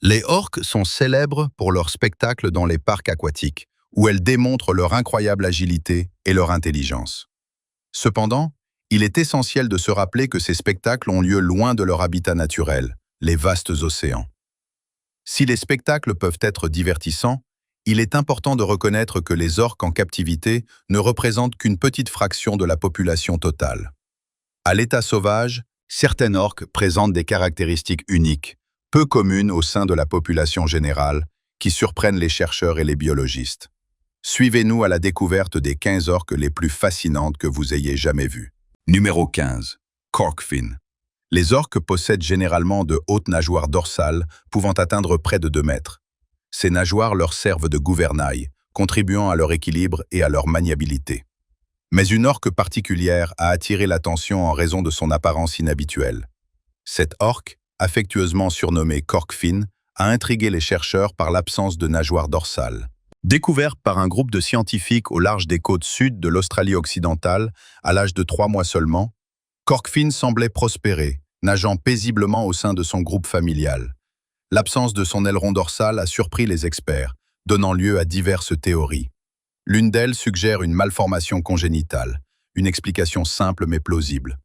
Les orques sont célèbres pour leur spectacle dans les parcs aquatiques, où elles démontrent leur incroyable agilité et leur intelligence. Cependant, il est essentiel de se rappeler que ces spectacles ont lieu loin de leur habitat naturel, les vastes océans. Si les spectacles peuvent être divertissants, il est important de reconnaître que les orques en captivité ne représentent qu'une petite fraction de la population totale. À l'état sauvage, certaines orques présentent des caractéristiques uniques, peu communes au sein de la population générale, qui surprennent les chercheurs et les biologistes. Suivez-nous à la découverte des 15 orques les plus fascinantes que vous ayez jamais vues. Numéro 15. Corkfin. Les orques possèdent généralement de hautes nageoires dorsales pouvant atteindre près de 2 mètres. Ces nageoires leur servent de gouvernail, contribuant à leur équilibre et à leur maniabilité. Mais une orque particulière a attiré l'attention en raison de son apparence inhabituelle. Cette orque, affectueusement surnommée Corkfin, a intrigué les chercheurs par l'absence de nageoires dorsales. Découverte par un groupe de scientifiques au large des côtes sud de l'Australie occidentale, à l'âge de 3 mois seulement, Corkfin semblait prospérer, nageant paisiblement au sein de son groupe familial. L'absence de son aileron dorsal a surpris les experts, donnant lieu à diverses théories. L'une d'elles suggère une malformation congénitale, une explication simple mais plausible.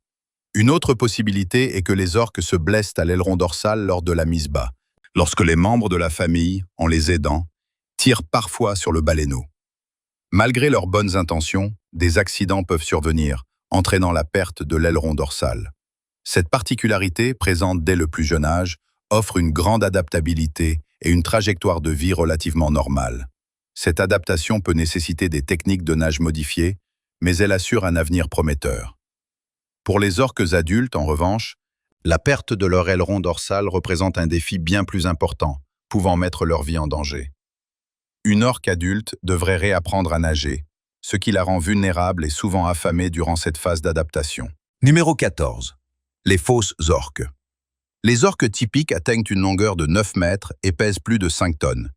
Une autre possibilité est que les orques se blessent à l'aileron dorsal lors de la mise bas, lorsque les membres de la famille, en les aidant, tirent parfois sur le baleineau. Malgré leurs bonnes intentions, des accidents peuvent survenir, entraînant la perte de l'aileron dorsal. Cette particularité, présente dès le plus jeune âge, offre une grande adaptabilité et une trajectoire de vie relativement normale. Cette adaptation peut nécessiter des techniques de nage modifiées, mais elle assure un avenir prometteur. Pour les orques adultes, en revanche, la perte de leur aileron dorsal représente un défi bien plus important, pouvant mettre leur vie en danger. Une orque adulte devrait réapprendre à nager, ce qui la rend vulnérable et souvent affamée durant cette phase d'adaptation. Numéro 14. Les fausses orques. Les orques typiques atteignent une longueur de 9 mètres et pèsent plus de 5 tonnes.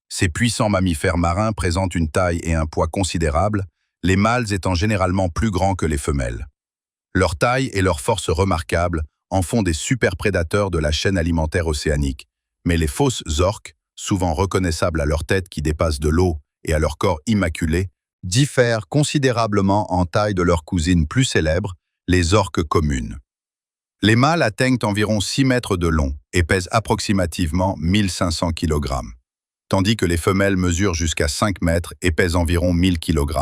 Ces puissants mammifères marins présentent une taille et un poids considérables, les mâles étant généralement plus grands que les femelles. Leur taille et leur force remarquables en font des super prédateurs de la chaîne alimentaire océanique, mais les fausses orques, souvent reconnaissables à leur tête qui dépasse de l'eau et à leur corps immaculé, diffèrent considérablement en taille de leurs cousines plus célèbres, les orques communes. Les mâles atteignent environ 6 mètres de long et pèsent approximativement 1500 kg, tandis que les femelles mesurent jusqu'à 5 mètres et pèsent environ 1000 kg,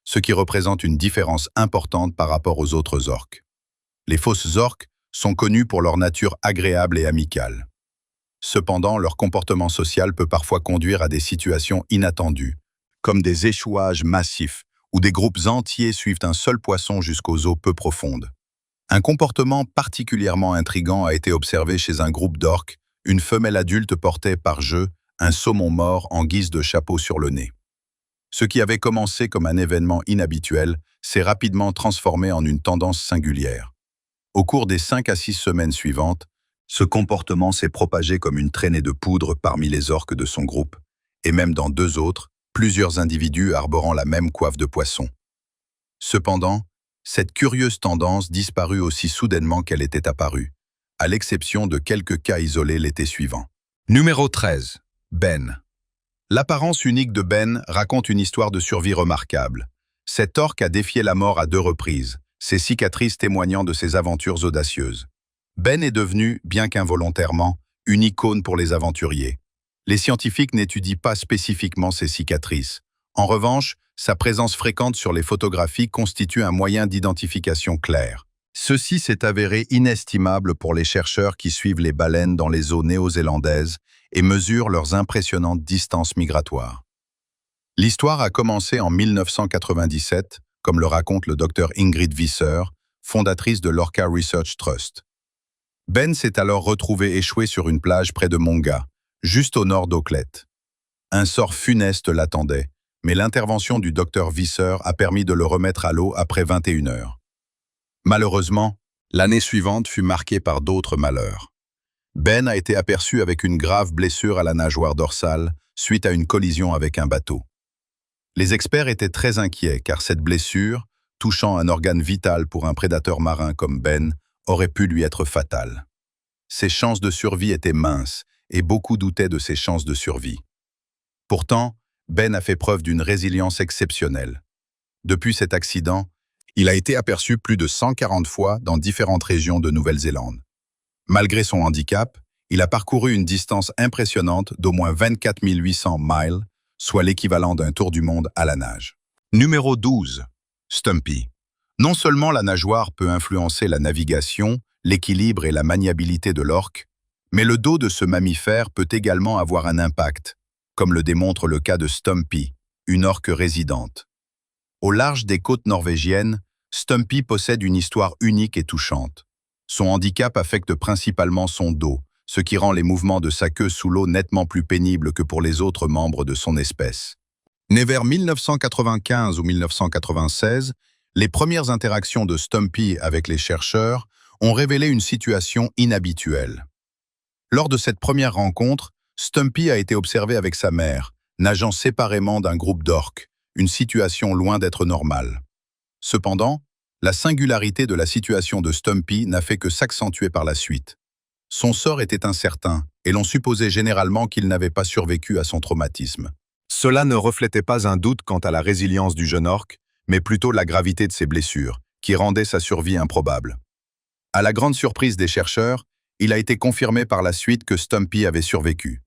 ce qui représente une différence importante par rapport aux autres orques. Les fausses orques sont connues pour leur nature agréable et amicale. Cependant, leur comportement social peut parfois conduire à des situations inattendues, comme des échouages massifs où des groupes entiers suivent un seul poisson jusqu'aux eaux peu profondes. Un comportement particulièrement intrigant a été observé chez un groupe d'orques. Une femelle adulte portait par jeu un saumon mort en guise de chapeau sur le nez. Ce qui avait commencé comme un événement inhabituel s'est rapidement transformé en une tendance singulière. Au cours des 5 à 6 semaines suivantes, ce comportement s'est propagé comme une traînée de poudre parmi les orques de son groupe, et même dans 2 autres, plusieurs individus arborant la même coiffe de poisson. Cependant, cette curieuse tendance disparut aussi soudainement qu'elle était apparue, à l'exception de quelques cas isolés l'été suivant. Numéro 13. Ben. L'apparence unique de Ben raconte une histoire de survie remarquable. Cet orque a défié la mort à 2 reprises, ses cicatrices témoignant de ses aventures audacieuses. Ben est devenu, bien qu'involontairement, une icône pour les aventuriers. Les scientifiques n'étudient pas spécifiquement ses cicatrices. En revanche, sa présence fréquente sur les photographies constitue un moyen d'identification clair. Ceci s'est avéré inestimable pour les chercheurs qui suivent les baleines dans les eaux néo-zélandaises et mesurent leurs impressionnantes distances migratoires. L'histoire a commencé en 1997, comme le raconte le Dr Ingrid Visser, fondatrice de l'Orca Research Trust. Ben s'est alors retrouvé échoué sur une plage près de Monga, juste au nord d'Auckland. Un sort funeste l'attendait, mais l'intervention du Dr Visser a permis de le remettre à l'eau après 21 heures. Malheureusement, l'année suivante fut marquée par d'autres malheurs. Ben a été aperçu avec une grave blessure à la nageoire dorsale suite à une collision avec un bateau. Les experts étaient très inquiets car cette blessure, touchant un organe vital pour un prédateur marin comme Ben, aurait pu lui être fatale. Ses chances de survie étaient minces et beaucoup doutaient de ses chances de survie. Pourtant, Ben a fait preuve d'une résilience exceptionnelle. Depuis cet accident, il a été aperçu plus de 140 fois dans différentes régions de Nouvelle-Zélande. Malgré son handicap, il a parcouru une distance impressionnante d'au moins 24 800 miles, soit l'équivalent d'un tour du monde à la nage. Numéro 12. Stumpy. Non seulement la nageoire peut influencer la navigation, l'équilibre et la maniabilité de l'orque, mais le dos de ce mammifère peut également avoir un impact, comme le démontre le cas de Stumpy, une orque résidente. Au large des côtes norvégiennes, Stumpy possède une histoire unique et touchante. Son handicap affecte principalement son dos, ce qui rend les mouvements de sa queue sous l'eau nettement plus pénibles que pour les autres membres de son espèce. Né vers 1995 ou 1996, les premières interactions de Stumpy avec les chercheurs ont révélé une situation inhabituelle. Lors de cette première rencontre, Stumpy a été observé avec sa mère, nageant séparément d'un groupe d'orques, une situation loin d'être normale. Cependant, la singularité de la situation de Stumpy n'a fait que s'accentuer par la suite. Son sort était incertain, et l'on supposait généralement qu'il n'avait pas survécu à son traumatisme. Cela ne reflétait pas un doute quant à la résilience du jeune orque, mais plutôt la gravité de ses blessures, qui rendaient sa survie improbable. À la grande surprise des chercheurs, il a été confirmé par la suite que Stumpy avait survécu.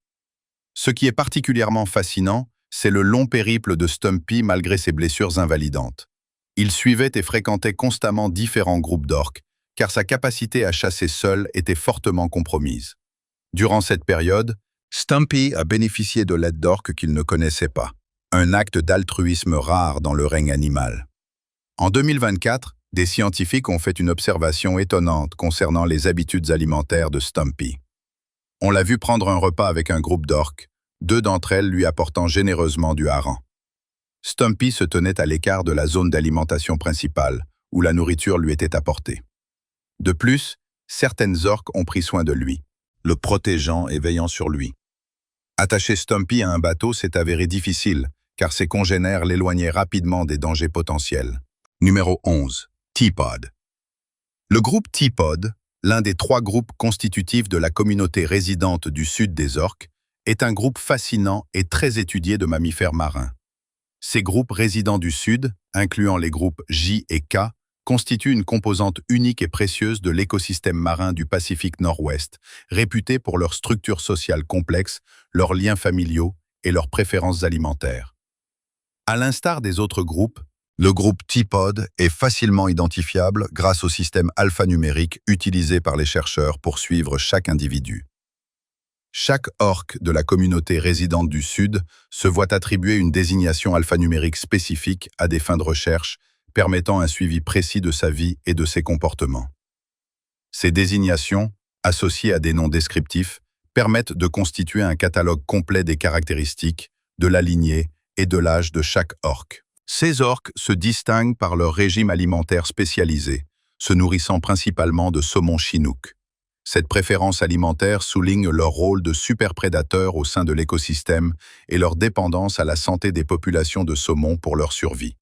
Ce qui est particulièrement fascinant, c'est le long périple de Stumpy malgré ses blessures invalidantes. Il suivait et fréquentait constamment différents groupes d'orques, car sa capacité à chasser seul était fortement compromise. Durant cette période, Stumpy a bénéficié de l'aide d'orques qu'il ne connaissait pas, un acte d'altruisme rare dans le règne animal. En 2024, des scientifiques ont fait une observation étonnante concernant les habitudes alimentaires de Stumpy. On l'a vu prendre un repas avec un groupe d'orques, 2 d'entre elles lui apportant généreusement du hareng. Stumpy se tenait à l'écart de la zone d'alimentation principale, où la nourriture lui était apportée. De plus, certaines orques ont pris soin de lui, le protégeant et veillant sur lui. Attacher Stumpy à un bateau s'est avéré difficile, car ses congénères l'éloignaient rapidement des dangers potentiels. Numéro 11. Teapod. Le groupe Teapod, l'un des 3 groupes constitutifs de la communauté résidente du sud des orques, est un groupe fascinant et très étudié de mammifères marins. Ces groupes résidents du sud, incluant les groupes J et K, constituent une composante unique et précieuse de l'écosystème marin du Pacifique Nord-Ouest, réputé pour leur structure sociale complexe, leurs liens familiaux et leurs préférences alimentaires. À l'instar des autres groupes, le groupe Teapod est facilement identifiable grâce au système alphanumérique utilisé par les chercheurs pour suivre chaque individu. Chaque orque de la communauté résidente du Sud se voit attribuer une désignation alphanumérique spécifique à des fins de recherche, permettant un suivi précis de sa vie et de ses comportements. Ces désignations, associées à des noms descriptifs, permettent de constituer un catalogue complet des caractéristiques, de la lignée et de l'âge de chaque orque. Ces orques se distinguent par leur régime alimentaire spécialisé, se nourrissant principalement de saumon chinook. Cette préférence alimentaire souligne leur rôle de superprédateurs au sein de l'écosystème et leur dépendance à la santé des populations de saumon pour leur survie.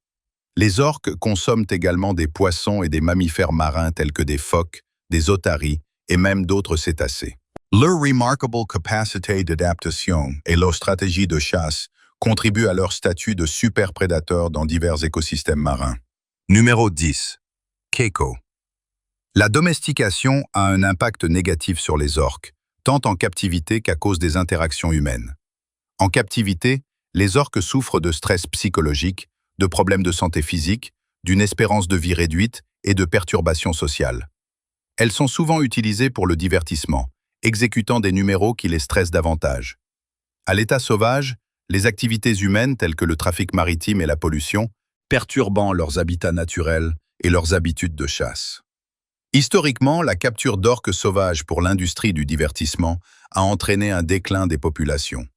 Les orques consomment également des poissons et des mammifères marins tels que des phoques, des otaries et même d'autres cétacés. Leur remarquable capacité d'adaptation et leur stratégie de chasse contribuent à leur statut de superprédateurs dans divers écosystèmes marins. Numéro 10. Keiko. La domestication a un impact négatif sur les orques, tant en captivité qu'à cause des interactions humaines. En captivité, les orques souffrent de stress psychologique, de problèmes de santé physique, d'une espérance de vie réduite et de perturbations sociales. Elles sont souvent utilisées pour le divertissement, exécutant des numéros qui les stressent davantage. À l'état sauvage, les activités humaines telles que le trafic maritime et la pollution, perturbant leurs habitats naturels et leurs habitudes de chasse. Historiquement, la capture d'orques sauvages pour l'industrie du divertissement a entraîné un déclin des populations.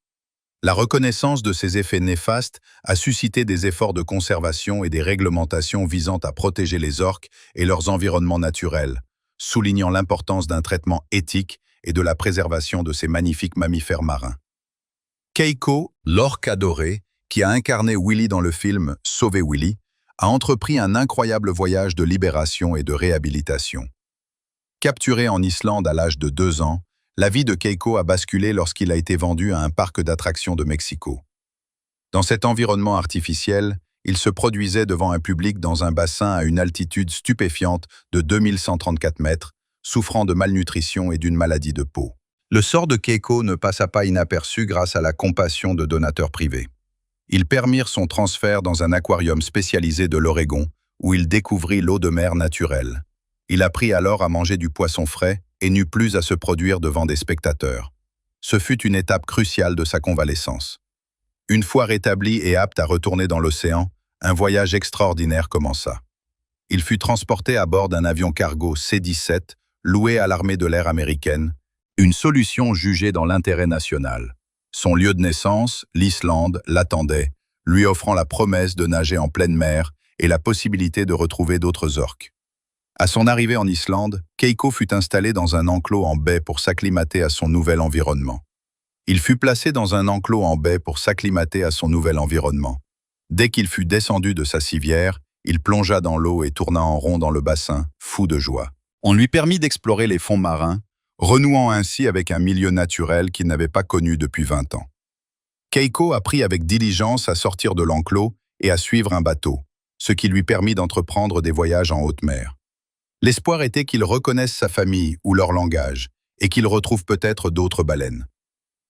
La reconnaissance de ces effets néfastes a suscité des efforts de conservation et des réglementations visant à protéger les orques et leurs environnements naturels, soulignant l'importance d'un traitement éthique et de la préservation de ces magnifiques mammifères marins. Keiko, l'orque adorée, qui a incarné Willy dans le film « Sauver Willy », a entrepris un incroyable voyage de libération et de réhabilitation. Capturée en Islande à l'âge de 2 ans, la vie de Keiko a basculé lorsqu'il a été vendu à un parc d'attractions de Mexico. Dans cet environnement artificiel, il se produisait devant un public dans un bassin à une altitude stupéfiante de 2134 mètres, souffrant de malnutrition et d'une maladie de peau. Le sort de Keiko ne passa pas inaperçu grâce à la compassion de donateurs privés. Ils permirent son transfert dans un aquarium spécialisé de l'Oregon, où il découvrit l'eau de mer naturelle. Il apprit alors à manger du poisson frais et n'eut plus à se produire devant des spectateurs. Ce fut une étape cruciale de sa convalescence. Une fois rétabli et apte à retourner dans l'océan, un voyage extraordinaire commença. Il fut transporté à bord d'un avion cargo C-17, loué à l'armée de l'air américaine, une solution jugée dans l'intérêt national. Son lieu de naissance, l'Islande, l'attendait, lui offrant la promesse de nager en pleine mer et la possibilité de retrouver d'autres orques. À son arrivée en Islande, Keiko fut installé dans un enclos en baie pour s'acclimater à son nouvel environnement. Il fut placé dans un enclos en baie pour s'acclimater à son nouvel environnement. Dès qu'il fut descendu de sa civière, il plongea dans l'eau et tourna en rond dans le bassin, fou de joie. On lui permit d'explorer les fonds marins, renouant ainsi avec un milieu naturel qu'il n'avait pas connu depuis 20 ans. Keiko apprit avec diligence à sortir de l'enclos et à suivre un bateau, ce qui lui permit d'entreprendre des voyages en haute mer. L'espoir était qu'il reconnaisse sa famille ou leur langage, et qu'il retrouve peut-être d'autres baleines.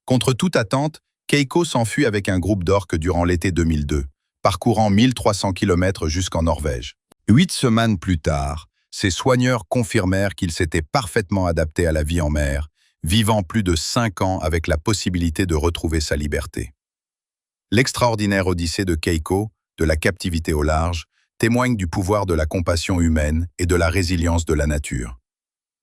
Contre toute attente, Keiko s'enfuit avec un groupe d'orques durant l'été 2002, parcourant 1300 km jusqu'en Norvège. 8 semaines plus tard, ses soigneurs confirmèrent qu'il s'était parfaitement adapté à la vie en mer, vivant plus de 5 ans avec la possibilité de retrouver sa liberté. L'extraordinaire odyssée de Keiko, de la captivité au large, témoigne du pouvoir de la compassion humaine et de la résilience de la nature.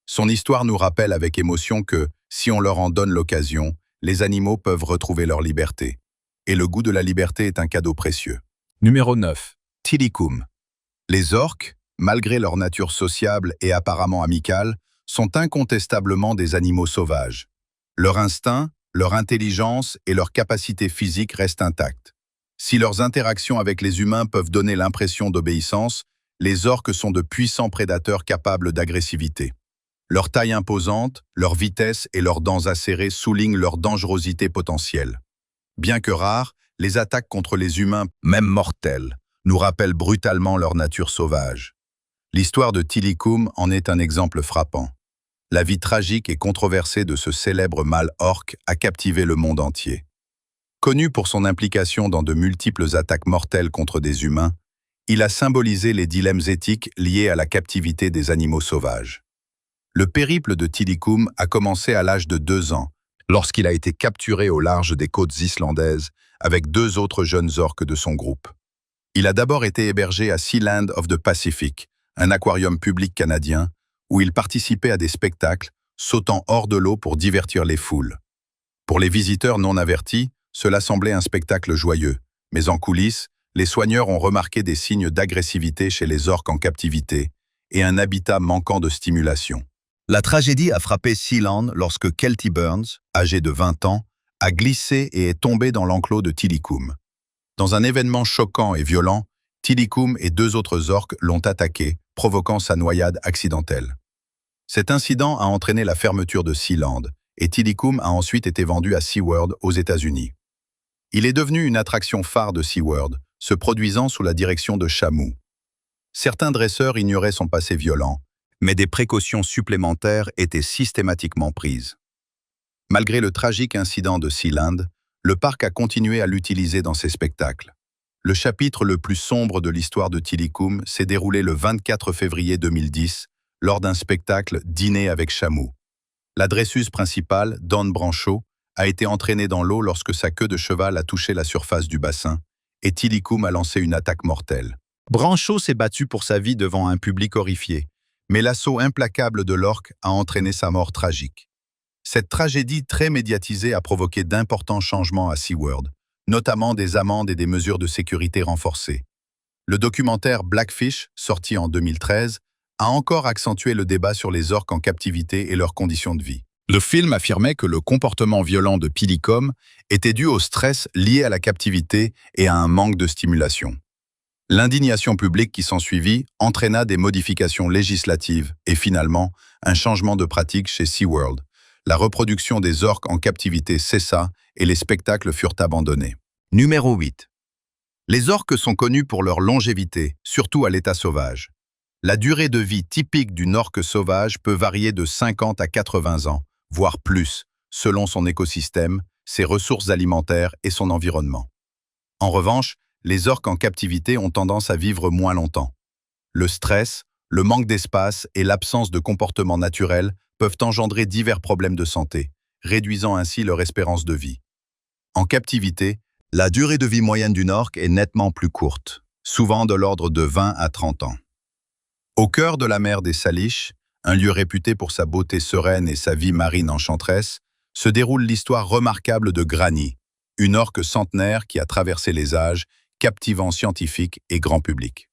Son histoire nous rappelle avec émotion que, si on leur en donne l'occasion, les animaux peuvent retrouver leur liberté. Et le goût de la liberté est un cadeau précieux. Numéro 9. Tilikum. Les orques, malgré leur nature sociable et apparemment amicale, sont incontestablement des animaux sauvages. Leur instinct, leur intelligence et leur capacité physique restent intactes. Si leurs interactions avec les humains peuvent donner l'impression d'obéissance, les orques sont de puissants prédateurs capables d'agressivité. Leur taille imposante, leur vitesse et leurs dents acérées soulignent leur dangerosité potentielle. Bien que rares, les attaques contre les humains, même mortelles, nous rappellent brutalement leur nature sauvage. L'histoire de Tilikum en est un exemple frappant. La vie tragique et controversée de ce célèbre mâle orque a captivé le monde entier. Connu pour son implication dans de multiples attaques mortelles contre des humains, il a symbolisé les dilemmes éthiques liés à la captivité des animaux sauvages. Le périple de Tilikum a commencé à l'âge de 2 ans, lorsqu'il a été capturé au large des côtes islandaises avec 2 autres jeunes orques de son groupe. Il a d'abord été hébergé à Sealand of the Pacific, un aquarium public canadien, où il participait à des spectacles, sautant hors de l'eau pour divertir les foules. Pour les visiteurs non avertis, cela semblait un spectacle joyeux, mais en coulisses, les soigneurs ont remarqué des signes d'agressivité chez les orques en captivité et un habitat manquant de stimulation. La tragédie a frappé Sealand lorsque Kelty Burns, âgé de 20 ans, a glissé et est tombé dans l'enclos de Tilikum. Dans un événement choquant et violent, Tilikum et 2 autres orques l'ont attaqué, provoquant sa noyade accidentelle. Cet incident a entraîné la fermeture de Sealand, et Tilikum a ensuite été vendu à SeaWorld aux États-Unis. Il est devenu une attraction phare de SeaWorld, se produisant sous la direction de Shamu. Certains dresseurs ignoraient son passé violent, mais des précautions supplémentaires étaient systématiquement prises. Malgré le tragique incident de Sealand, le parc a continué à l'utiliser dans ses spectacles. Le chapitre le plus sombre de l'histoire de Tilikum s'est déroulé le 24 février 2010, lors d'un spectacle « Dîner avec Shamu ». La dresseuse principale, Dawn Brancheau, a été entraînée dans l'eau lorsque sa queue de cheval a touché la surface du bassin, et Tilikum a lancé une attaque mortelle. Brancheau s'est battu pour sa vie devant un public horrifié, mais l'assaut implacable de l'orque a entraîné sa mort tragique. Cette tragédie très médiatisée a provoqué d'importants changements à SeaWorld, notamment des amendes et des mesures de sécurité renforcées. Le documentaire Blackfish, sorti en 2013, a encore accentué le débat sur les orques en captivité et leurs conditions de vie. Le film affirmait que le comportement violent de Tilikum était dû au stress lié à la captivité et à un manque de stimulation. L'indignation publique qui s'ensuivit entraîna des modifications législatives et finalement un changement de pratique chez SeaWorld, la reproduction des orques en captivité cessa et les spectacles furent abandonnés. Numéro 8. Les orques sont connus pour leur longévité, surtout à l'état sauvage. La durée de vie typique d'une orque sauvage peut varier de 50 à 80 ans, voire plus, selon son écosystème, ses ressources alimentaires et son environnement. En revanche, les orques en captivité ont tendance à vivre moins longtemps. Le stress, le manque d'espace et l'absence de comportement naturel peuvent engendrer divers problèmes de santé, réduisant ainsi leur espérance de vie. En captivité, la durée de vie moyenne d'une orque est nettement plus courte, souvent de l'ordre de 20 à 30 ans. Au cœur de la mer des Salish, un lieu réputé pour sa beauté sereine et sa vie marine enchanteresse, se déroule l'histoire remarquable de Granny, une orque centenaire qui a traversé les âges, captivant scientifiques et grand public.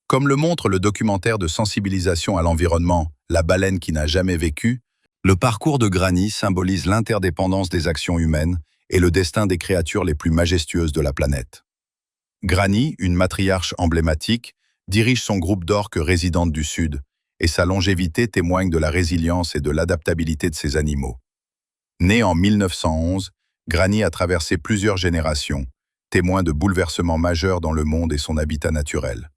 Comme le montre le documentaire de sensibilisation à l'environnement « La baleine qui n'a jamais vécu », le parcours de Granny symbolise l'interdépendance des actions humaines et le destin des créatures les plus majestueuses de la planète. Granny, une matriarche emblématique, dirige son groupe d'orques résidentes du Sud, et sa longévité témoigne de la résilience et de l'adaptabilité de ses animaux. Née en 1911, Granny a traversé plusieurs générations, témoin de bouleversements majeurs dans le monde et son habitat naturel.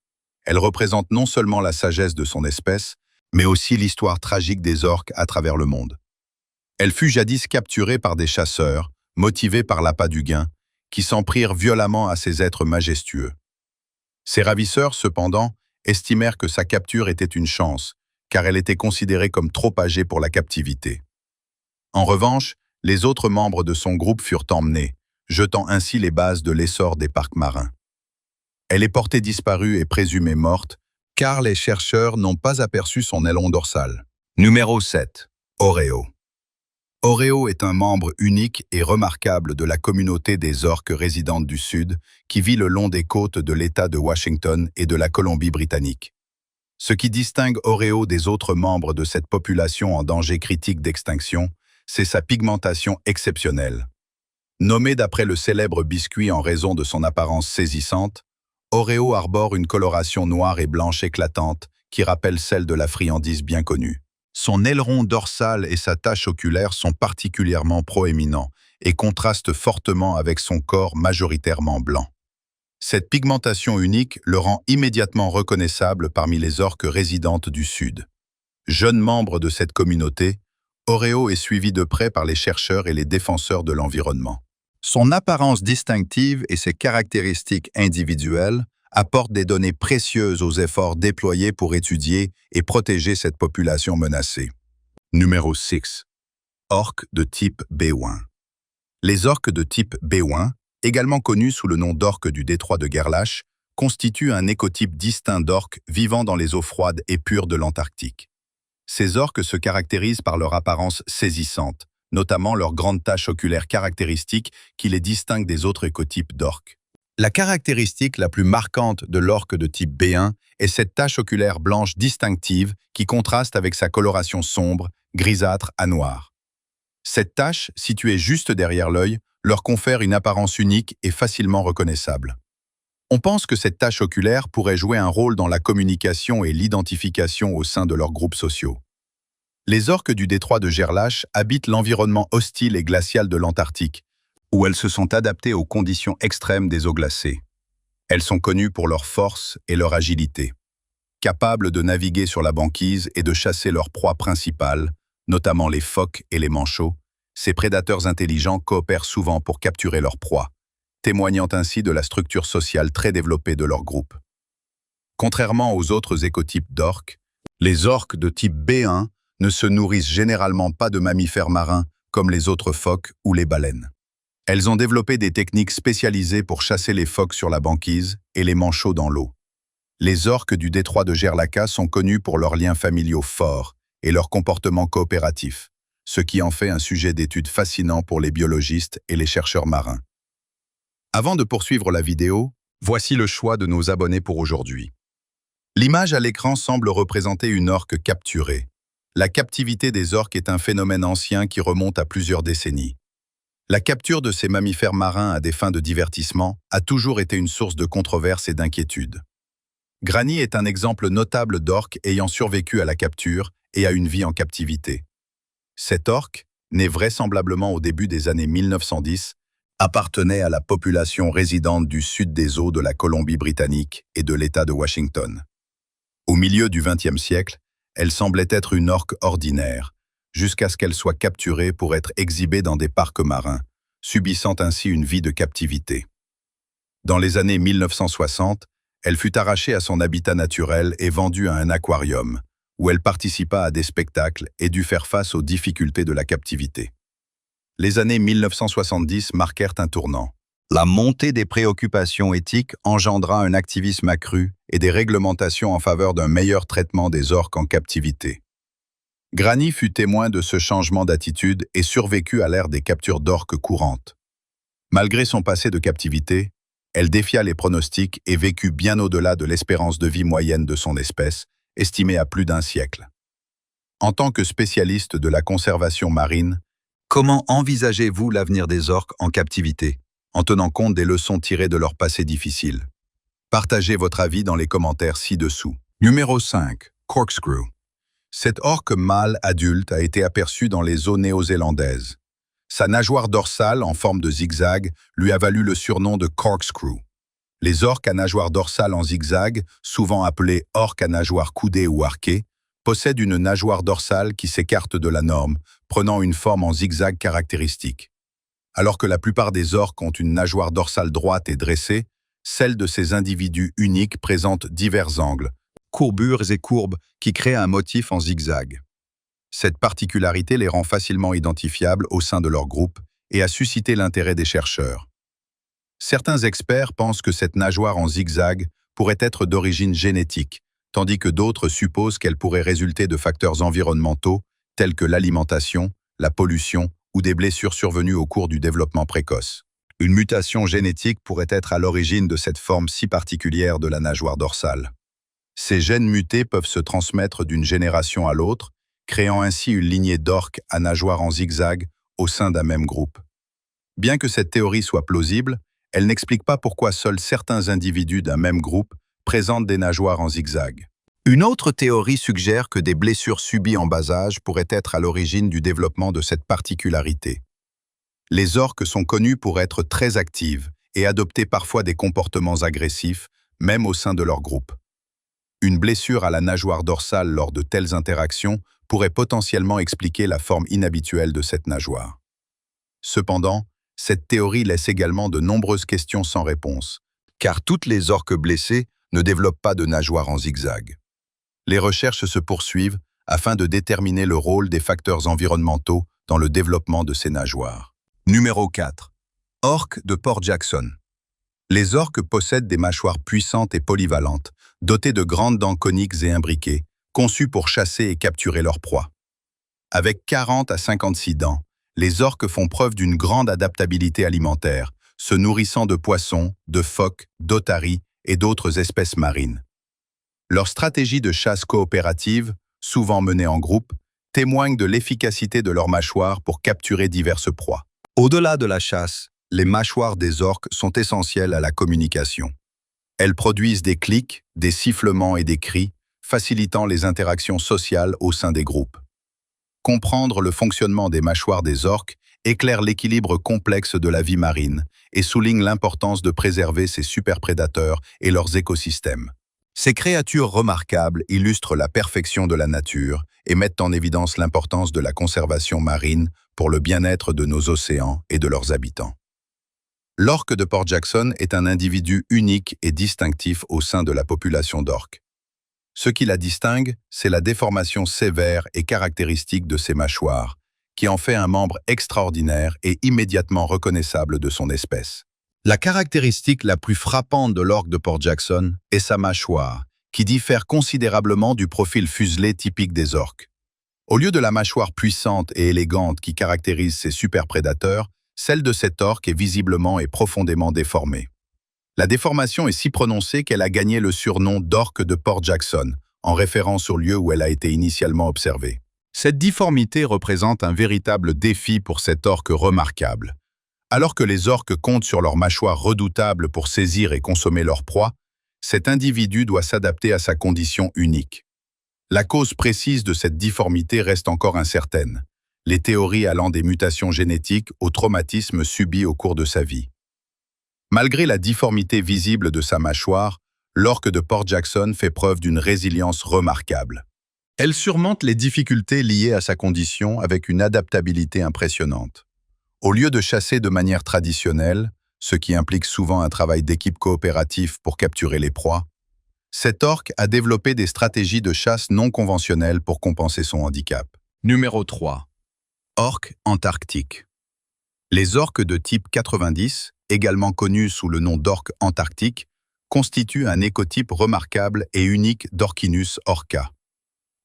Elle représente non seulement la sagesse de son espèce, mais aussi l'histoire tragique des orques à travers le monde. Elle fut jadis capturée par des chasseurs, motivés par l'appât du gain, qui s'en prirent violemment à ces êtres majestueux. Ces ravisseurs, cependant, estimèrent que sa capture était une chance, car elle était considérée comme trop âgée pour la captivité. En revanche, les autres membres de son groupe furent emmenés, jetant ainsi les bases de l'essor des parcs marins. Elle est portée disparue et présumée morte, car les chercheurs n'ont pas aperçu son aileron dorsal. Numéro 7. Oreo. Oreo est un membre unique et remarquable de la communauté des orques résidentes du Sud qui vit le long des côtes de l'État de Washington et de la Colombie-Britannique. Ce qui distingue Oreo des autres membres de cette population en danger critique d'extinction, c'est sa pigmentation exceptionnelle. Nommé d'après le célèbre biscuit en raison de son apparence saisissante, Oreo arbore une coloration noire et blanche éclatante qui rappelle celle de la friandise bien connue. Son aileron dorsal et sa tache oculaire sont particulièrement proéminents et contrastent fortement avec son corps majoritairement blanc. Cette pigmentation unique le rend immédiatement reconnaissable parmi les orques résidentes du Sud. Jeune membre de cette communauté, Oreo est suivi de près par les chercheurs et les défenseurs de l'environnement. Son apparence distinctive et ses caractéristiques individuelles apportent des données précieuses aux efforts déployés pour étudier et protéger cette population menacée. Numéro 6. Orques de type béouin. Les orques de type béouin, également connus sous le nom d'orques du détroit de Gerlache, constituent un écotype distinct d'orques vivant dans les eaux froides et pures de l'Antarctique. Ces orques se caractérisent par leur apparence saisissante, notamment leur grande tache oculaire caractéristique qui les distingue des autres écotypes d'orques. La caractéristique la plus marquante de l'orque de type B1 est cette tache oculaire blanche distinctive qui contraste avec sa coloration sombre, grisâtre à noire. Cette tache, située juste derrière l'œil, leur confère une apparence unique et facilement reconnaissable. On pense que cette tache oculaire pourrait jouer un rôle dans la communication et l'identification au sein de leurs groupes sociaux. Les orques du détroit de Gerlache habitent l'environnement hostile et glacial de l'Antarctique, où elles se sont adaptées aux conditions extrêmes des eaux glacées. Elles sont connues pour leur force et leur agilité. Capables de naviguer sur la banquise et de chasser leurs proies principales, notamment les phoques et les manchots, ces prédateurs intelligents coopèrent souvent pour capturer leurs proies, témoignant ainsi de la structure sociale très développée de leur groupe. Contrairement aux autres écotypes d'orques, les orques de type B1 ne se nourrissent généralement pas de mammifères marins comme les autres phoques ou les baleines. Elles ont développé des techniques spécialisées pour chasser les phoques sur la banquise et les manchots dans l'eau. Les orques du détroit de Gerlache sont connus pour leurs liens familiaux forts et leur comportement coopératif, ce qui en fait un sujet d'étude fascinant pour les biologistes et les chercheurs marins. Avant de poursuivre la vidéo, voici le choix de nos abonnés pour aujourd'hui. L'image à l'écran semble représenter une orque capturée. La captivité des orques est un phénomène ancien qui remonte à plusieurs décennies. La capture de ces mammifères marins à des fins de divertissement a toujours été une source de controverses et d'inquiétudes. Granny est un exemple notable d'orque ayant survécu à la capture et à une vie en captivité. Cet orque, né vraisemblablement au début des années 1910, appartenait à la population résidente du sud des eaux de la Colombie-Britannique et de l'État de Washington. Au milieu du XXe siècle, elle semblait être une orque ordinaire, jusqu'à ce qu'elle soit capturée pour être exhibée dans des parcs marins, subissant ainsi une vie de captivité. Dans les années 1960, elle fut arrachée à son habitat naturel et vendue à un aquarium, où elle participa à des spectacles et dut faire face aux difficultés de la captivité. Les années 1970 marquèrent un tournant. La montée des préoccupations éthiques engendra un activisme accru et des réglementations en faveur d'un meilleur traitement des orques en captivité. Granny fut témoin de ce changement d'attitude et survécut à l'ère des captures d'orques courantes. Malgré son passé de captivité, elle défia les pronostics et vécut bien au-delà de l'espérance de vie moyenne de son espèce, estimée à plus d'1 siècle. En tant que spécialiste de la conservation marine, comment envisagez-vous l'avenir des orques en captivité, en tenant compte des leçons tirées de leur passé difficile? Partagez votre avis dans les commentaires ci-dessous. Numéro 5. Corkscrew. Cette orque mâle adulte a été aperçue dans les eaux néo-zélandaises. Sa nageoire dorsale en forme de zigzag lui a valu le surnom de corkscrew. Les orques à nageoire dorsale en zigzag, souvent appelées orques à nageoire coudée ou arquée, possèdent une nageoire dorsale qui s'écarte de la norme, prenant une forme en zigzag caractéristique. Alors que la plupart des orques ont une nageoire dorsale droite et dressée, celle de ces individus uniques présente divers angles, courbures et courbes qui créent un motif en zigzag. Cette particularité les rend facilement identifiables au sein de leur groupe et a suscité l'intérêt des chercheurs. Certains experts pensent que cette nageoire en zigzag pourrait être d'origine génétique, tandis que d'autres supposent qu'elle pourrait résulter de facteurs environnementaux tels que l'alimentation, la pollution ou des blessures survenues au cours du développement précoce. Une mutation génétique pourrait être à l'origine de cette forme si particulière de la nageoire dorsale. Ces gènes mutés peuvent se transmettre d'une génération à l'autre, créant ainsi une lignée d'orques à nageoire en zigzag au sein d'un même groupe. Bien que cette théorie soit plausible, elle n'explique pas pourquoi seuls certains individus d'un même groupe présentent des nageoires en zigzag. Une autre théorie suggère que des blessures subies en bas âge pourraient être à l'origine du développement de cette particularité. Les orques sont connues pour être très actives et adopter parfois des comportements agressifs, même au sein de leur groupe. Une blessure à la nageoire dorsale lors de telles interactions pourrait potentiellement expliquer la forme inhabituelle de cette nageoire. Cependant, cette théorie laisse également de nombreuses questions sans réponse, car toutes les orques blessées ne développent pas de nageoire en zigzag. Les recherches se poursuivent afin de déterminer le rôle des facteurs environnementaux dans le développement de ces nageoires. Numéro 4. Orques de Port Jackson. Les orques possèdent des mâchoires puissantes et polyvalentes, dotées de grandes dents coniques et imbriquées, conçues pour chasser et capturer leur proie. Avec 40 à 56 dents, les orques font preuve d'une grande adaptabilité alimentaire, se nourrissant de poissons, de phoques, d'otaries et d'autres espèces marines. Leur stratégie de chasse coopérative, souvent menée en groupe, témoigne de l'efficacité de leurs mâchoires pour capturer diverses proies. Au-delà de la chasse, les mâchoires des orques sont essentielles à la communication. Elles produisent des clics, des sifflements et des cris, facilitant les interactions sociales au sein des groupes. Comprendre le fonctionnement des mâchoires des orques éclaire l'équilibre complexe de la vie marine et souligne l'importance de préserver ces superprédateurs et leurs écosystèmes. Ces créatures remarquables illustrent la perfection de la nature et mettent en évidence l'importance de la conservation marine pour le bien-être de nos océans et de leurs habitants. L'orque de Port Jackson est un individu unique et distinctif au sein de la population d'orques. Ce qui la distingue, c'est la déformation sévère et caractéristique de ses mâchoires, qui en fait un membre extraordinaire et immédiatement reconnaissable de son espèce. La caractéristique la plus frappante de l'orque de Port Jackson est sa mâchoire, qui diffère considérablement du profil fuselé typique des orques. Au lieu de la mâchoire puissante et élégante qui caractérise ces superprédateurs, celle de cet orque est visiblement et profondément déformée. La déformation est si prononcée qu'elle a gagné le surnom d'orque de Port Jackson, en référence au lieu où elle a été initialement observée. Cette difformité représente un véritable défi pour cet orque remarquable. Alors que les orques comptent sur leur mâchoire redoutable pour saisir et consommer leur proie, cet individu doit s'adapter à sa condition unique. La cause précise de cette difformité reste encore incertaine, les théories allant des mutations génétiques aux traumatismes subis au cours de sa vie. Malgré la difformité visible de sa mâchoire, l'orque de Port Jackson fait preuve d'une résilience remarquable. Elle surmonte les difficultés liées à sa condition avec une adaptabilité impressionnante. Au lieu de chasser de manière traditionnelle, ce qui implique souvent un travail d'équipe coopératif pour capturer les proies, cet orque a développé des stratégies de chasse non conventionnelles pour compenser son handicap. Numéro 3. Orque antarctique. Les orques de type 90, également connus sous le nom d'orque antarctique, constituent un écotype remarquable et unique d'Orquinus orca.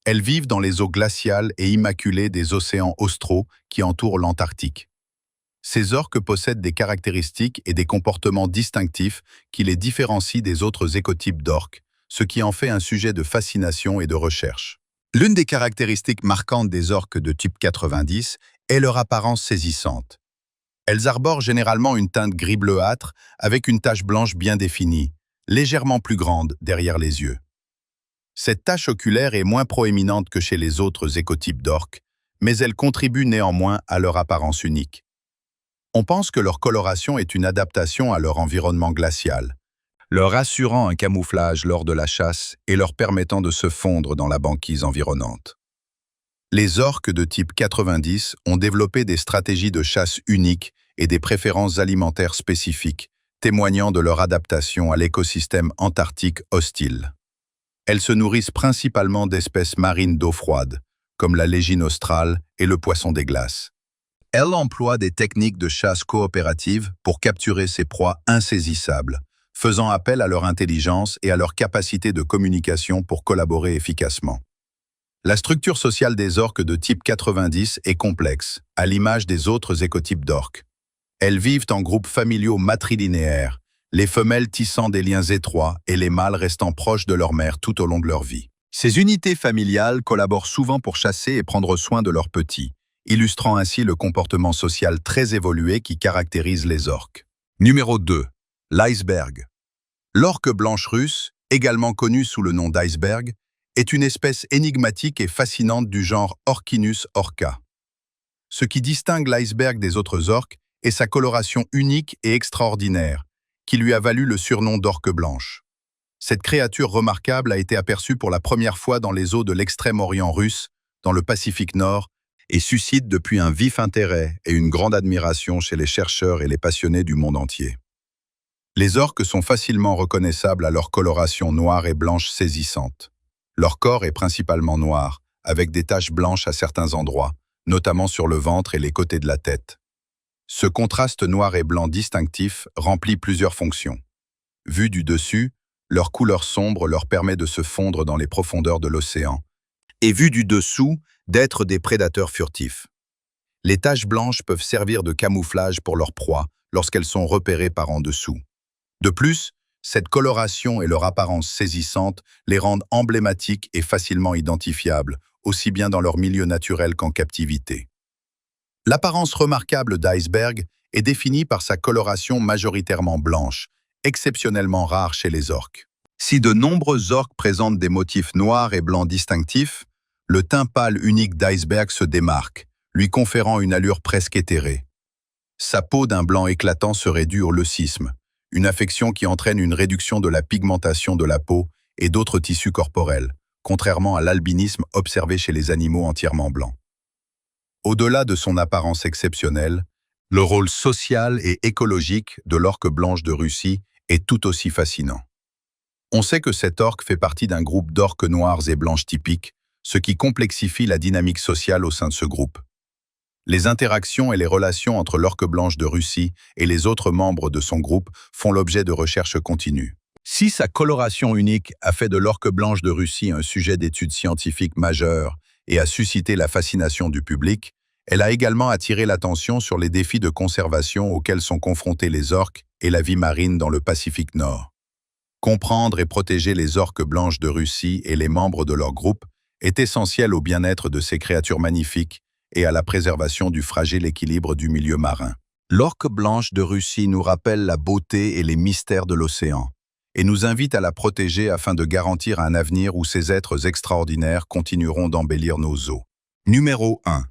Elles vivent dans les eaux glaciales et immaculées des océans austraux qui entourent l'Antarctique. Ces orques possèdent des caractéristiques et des comportements distinctifs qui les différencient des autres écotypes d'orques, ce qui en fait un sujet de fascination et de recherche. L'une des caractéristiques marquantes des orques de type 90 est leur apparence saisissante. Elles arborent généralement une teinte gris bleuâtre avec une tache blanche bien définie, légèrement plus grande derrière les yeux. Cette tache oculaire est moins proéminente que chez les autres écotypes d'orques, mais elle contribue néanmoins à leur apparence unique. On pense que leur coloration est une adaptation à leur environnement glacial, leur assurant un camouflage lors de la chasse et leur permettant de se fondre dans la banquise environnante. Les orques de type 90 ont développé des stratégies de chasse uniques et des préférences alimentaires spécifiques, témoignant de leur adaptation à l'écosystème antarctique hostile. Elles se nourrissent principalement d'espèces marines d'eau froide, comme la légine australe et le poisson des glaces. Elles emploient des techniques de chasse coopérative pour capturer ces proies insaisissables, faisant appel à leur intelligence et à leur capacité de communication pour collaborer efficacement. La structure sociale des orques de type 90 est complexe, à l'image des autres écotypes d'orques. Elles vivent en groupes familiaux matrilinéaires, les femelles tissant des liens étroits et les mâles restant proches de leur mère tout au long de leur vie. Ces unités familiales collaborent souvent pour chasser et prendre soin de leurs petits, illustrant ainsi le comportement social très évolué qui caractérise les orques. Numéro 2. L'iceberg. L'orque blanche russe, également connue sous le nom d'iceberg, est une espèce énigmatique et fascinante du genre Orquinus orca. Ce qui distingue l'iceberg des autres orques est sa coloration unique et extraordinaire, qui lui a valu le surnom d'orque blanche. Cette créature remarquable a été aperçue pour la première fois dans les eaux de l'extrême-orient russe, dans le Pacifique Nord, et suscite depuis un vif intérêt et une grande admiration chez les chercheurs et les passionnés du monde entier. Les orques sont facilement reconnaissables à leur coloration noire et blanche saisissante. Leur corps est principalement noir, avec des taches blanches à certains endroits, notamment sur le ventre et les côtés de la tête. Ce contraste noir et blanc distinctif remplit plusieurs fonctions. Vu du dessus, leur couleur sombre leur permet de se fondre dans les profondeurs de l'océan, et vu du dessous, d'être des prédateurs furtifs. Les taches blanches peuvent servir de camouflage pour leurs proies lorsqu'elles sont repérées par en dessous. De plus, cette coloration et leur apparence saisissante les rendent emblématiques et facilement identifiables, aussi bien dans leur milieu naturel qu'en captivité. L'apparence remarquable d'iceberg est définie par sa coloration majoritairement blanche, exceptionnellement rare chez les orques. Si de nombreux orques présentent des motifs noirs et blancs distinctifs, le teint pâle unique d'iceberg se démarque, lui conférant une allure presque éthérée. Sa peau d'un blanc éclatant serait due au leucisme, une affection qui entraîne une réduction de la pigmentation de la peau et d'autres tissus corporels, contrairement à l'albinisme observé chez les animaux entièrement blancs. Au-delà de son apparence exceptionnelle, le rôle social et écologique de l'orque blanche de Russie est tout aussi fascinant. On sait que cet orque fait partie d'un groupe d'orques noirs et blanches typiques, ce qui complexifie la dynamique sociale au sein de ce groupe. Les interactions et les relations entre l'orque blanche de Russie et les autres membres de son groupe font l'objet de recherches continues. Si sa coloration unique a fait de l'orque blanche de Russie un sujet d'étude scientifique majeur et a suscité la fascination du public, elle a également attiré l'attention sur les défis de conservation auxquels sont confrontés les orques et la vie marine dans le Pacifique Nord. Comprendre et protéger les orques blanches de Russie et les membres de leur groupe est essentiel au bien-être de ces créatures magnifiques et à la préservation du fragile équilibre du milieu marin. L'orque blanche de Russie nous rappelle la beauté et les mystères de l'océan et nous invite à la protéger afin de garantir un avenir où ces êtres extraordinaires continueront d'embellir nos eaux. Numéro 1.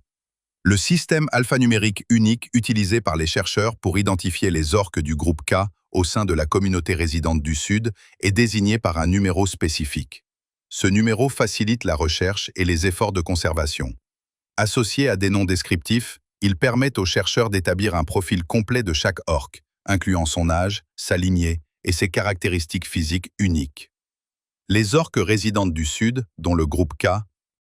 Le système alphanumérique unique utilisé par les chercheurs pour identifier les orques du groupe K au sein de la communauté résidente du Sud est désigné par un numéro spécifique. Ce numéro facilite la recherche et les efforts de conservation. Associé à des noms descriptifs, il permet aux chercheurs d'établir un profil complet de chaque orque, incluant son âge, sa lignée et ses caractéristiques physiques uniques. Les orques résidentes du Sud, dont le groupe K,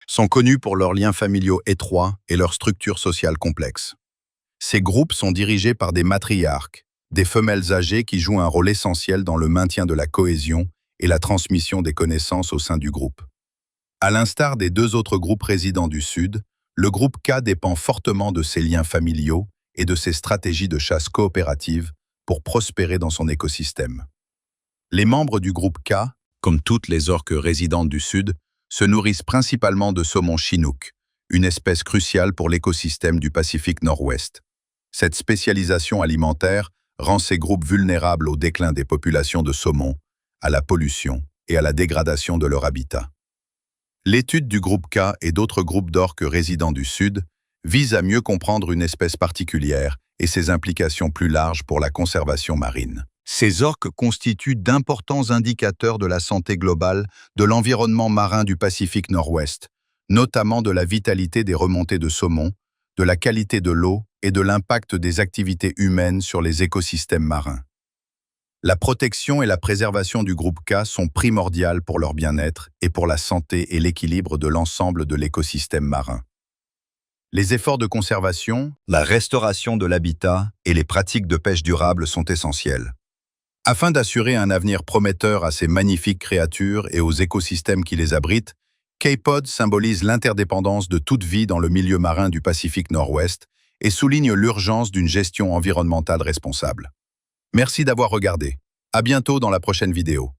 sont connus pour leurs liens familiaux étroits et leur structure sociale complexe. Ces groupes sont dirigés par des matriarques, des femelles âgées qui jouent un rôle essentiel dans le maintien de la cohésion et la transmission des connaissances au sein du groupe. À l'instar des deux autres groupes résidents du Sud, le groupe K dépend fortement de ses liens familiaux et de ses stratégies de chasse coopératives pour prospérer dans son écosystème. Les membres du groupe K, comme toutes les orques résidentes du Sud, se nourrissent principalement de saumon chinook, une espèce cruciale pour l'écosystème du Pacifique Nord-Ouest. Cette spécialisation alimentaire rend ces groupes vulnérables au déclin des populations de saumon, à la pollution et à la dégradation de leur habitat. L'étude du groupe K et d'autres groupes d'orques résidents du Sud vise à mieux comprendre une espèce particulière et ses implications plus larges pour la conservation marine. Ces orques constituent d'importants indicateurs de la santé globale de l'environnement marin du Pacifique Nord-Ouest, notamment de la vitalité des remontées de saumon, de la qualité de l'eau et de l'impact des activités humaines sur les écosystèmes marins. La protection et la préservation du groupe K sont primordiales pour leur bien-être et pour la santé et l'équilibre de l'ensemble de l'écosystème marin. Les efforts de conservation, la restauration de l'habitat et les pratiques de pêche durable sont essentiels. Afin d'assurer un avenir prometteur à ces magnifiques créatures et aux écosystèmes qui les abritent, K-Pod symbolise l'interdépendance de toute vie dans le milieu marin du Pacifique Nord-Ouest et souligne l'urgence d'une gestion environnementale responsable. Merci d'avoir regardé. À bientôt dans la prochaine vidéo.